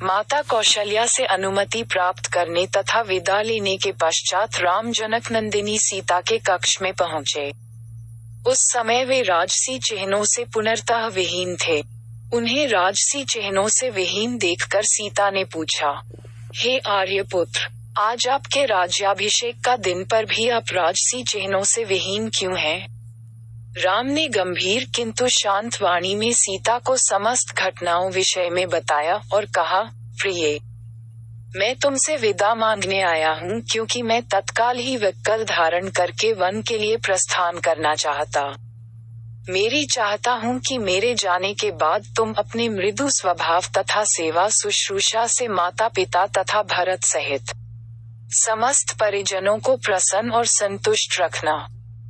माता कौशल्या से अनुमति प्राप्त करने तथा विदा लेने के पश्चात राम जनक नंदिनी सीता के कक्ष में पहुँचे। उस समय वे राजसी चिन्हों से पुनर्तः विहीन थे। उन्हें राजसी चिन्हों से विहीन देखकर सीता ने पूछा, हे आर्यपुत्र, आज आपके राज्याभिषेक का दिन पर भी आप राजसी चिन्हों से विहीन क्यों हैं? राम ने गंभीर किंतु शांत वाणी में सीता को समस्त घटनाओं विषय में बताया और कहा, प्रिय, मैं तुमसे विदा मांगने आया हूँ क्योंकि मैं तत्काल ही विकल धारण करके वन के लिए प्रस्थान करना चाहता। मेरी चाहता हूँ कि मेरे जाने के बाद तुम अपने मृदु स्वभाव तथा सेवा शुश्रूषा से माता पिता तथा भरत सहित समस्त परिजनों को प्रसन्न और संतुष्ट रखना।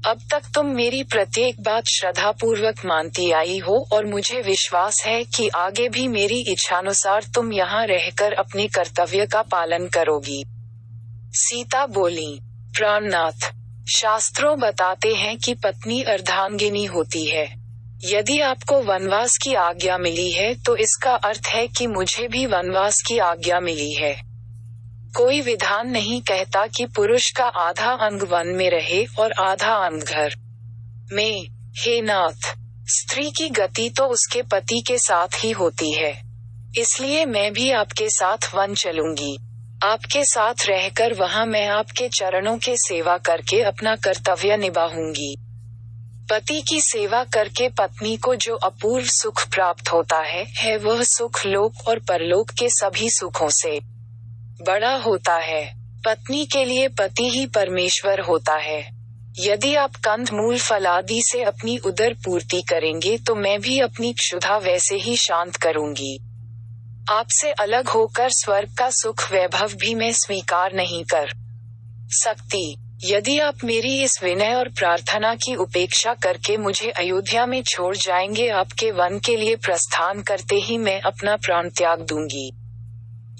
अब तक तुम मेरी प्रत्येक बात श्रद्धा पूर्वक मानती आई हो और मुझे विश्वास है कि आगे भी मेरी इच्छानुसार तुम यहाँ रहकर अपने कर्तव्य का पालन करोगी। सीता बोली, प्राणनाथ, शास्त्रों बताते हैं कि पत्नी अर्धांगिनी होती है। यदि आपको वनवास की आज्ञा मिली है तो इसका अर्थ है कि मुझे भी वनवास की आज्ञा मिली है। कोई विधान नहीं कहता कि पुरुष का आधा अंग वन में रहे और आधा अंग घर में। हे नाथ, स्त्री की गति तो उसके पति के साथ ही होती है। इसलिए मैं भी आपके साथ वन चलूंगी। आपके साथ रहकर वहां मैं आपके चरणों के सेवा करके अपना कर्तव्य निभाऊंगी। पति की सेवा करके पत्नी को जो अपूर्व सुख प्राप्त होता है वह सुख लोक और परलोक के सभी सुखों से बड़ा होता है। पत्नी के लिए पति ही परमेश्वर होता है। यदि आप कंद मूल फलादि से अपनी उदर पूर्ति करेंगे तो मैं भी अपनी क्षुधा वैसे ही शांत करूंगी। आपसे अलग होकर स्वर्ग का सुख वैभव भी मैं स्वीकार नहीं कर सकती। यदि आप मेरी इस विनय और प्रार्थना की उपेक्षा करके मुझे अयोध्या में छोड़ जाएंगे, आपके वन के लिए प्रस्थान करते ही मैं अपना प्राण त्याग दूंगी।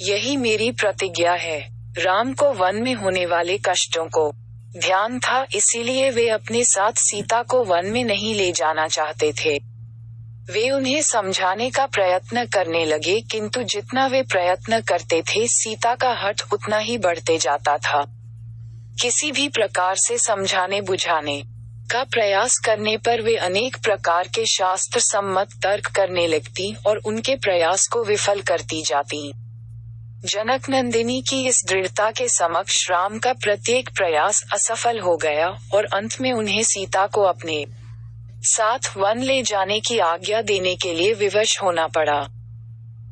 यही मेरी प्रतिज्ञा है। राम को वन में होने वाले कष्टों को ध्यान था, इसीलिए वे अपने साथ सीता को वन में नहीं ले जाना चाहते थे। वे उन्हें समझाने का प्रयत्न करने लगे, किंतु जितना वे प्रयत्न करते थे सीता का हठ उतना ही बढ़ते जाता था। किसी भी प्रकार से समझाने बुझाने का प्रयास करने पर वे अनेक प्रकार के शास्त्र सम्मत तर्क करने लगती और उनके प्रयास को विफल करती जाती। जनक नंदिनी की इस दृढ़ता के समक्ष राम का प्रत्येक प्रयास असफल हो गया और अंत में उन्हें सीता को अपने साथ वन ले जाने की आज्ञा देने के लिए विवश होना पड़ा।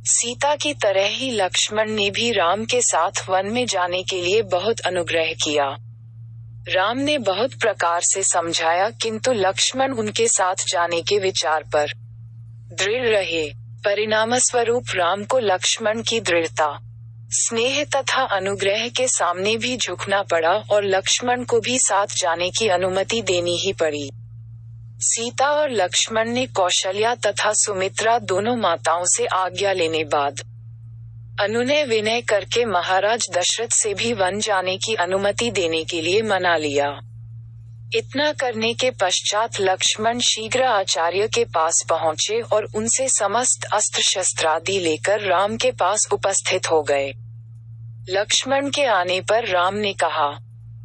सीता की तरह ही लक्ष्मण ने भी राम के साथ वन में जाने के लिए बहुत अनुग्रह किया। राम ने बहुत प्रकार से समझाया, किंतु लक्ष्मण उनके साथ जाने के विचार पर दृढ़ रहे। परिणामस्वरूप राम को लक्ष्मण की दृढ़ता, स्नेह तथा अनुग्रह के सामने भी झुकना पड़ा और लक्ष्मण को भी साथ जाने की अनुमति देनी ही पड़ी। सीता और लक्ष्मण ने कौशल्या तथा सुमित्रा दोनों माताओं से आज्ञा लेने बाद अनुनय विनय करके महाराज दशरथ से भी वन जाने की अनुमति देने के लिए मना लिया। इतना करने के पश्चात लक्ष्मण शीघ्र आचार्य के पास पहुँचे और उनसे समस्त अस्त्र शस्त्रादि लेकर राम के पास उपस्थित हो गए। लक्ष्मण के आने पर राम ने कहा,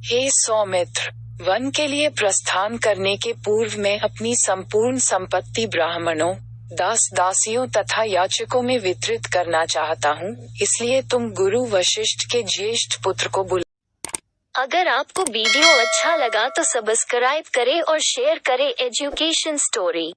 हे सौमित्र, वन के लिए प्रस्थान करने के पूर्व मैं अपनी संपूर्ण संपत्ति ब्राह्मणों, दास दासियों तथा याचकों में वितरित करना चाहता हूँ, इसलिए तुम गुरु वशिष्ठ के ज्येष्ठ पुत्र को बुला। अगर आपको वीडियो अच्छा लगा तो सब्सक्राइब करें और शेयर करें एजुकेशन स्टोरी।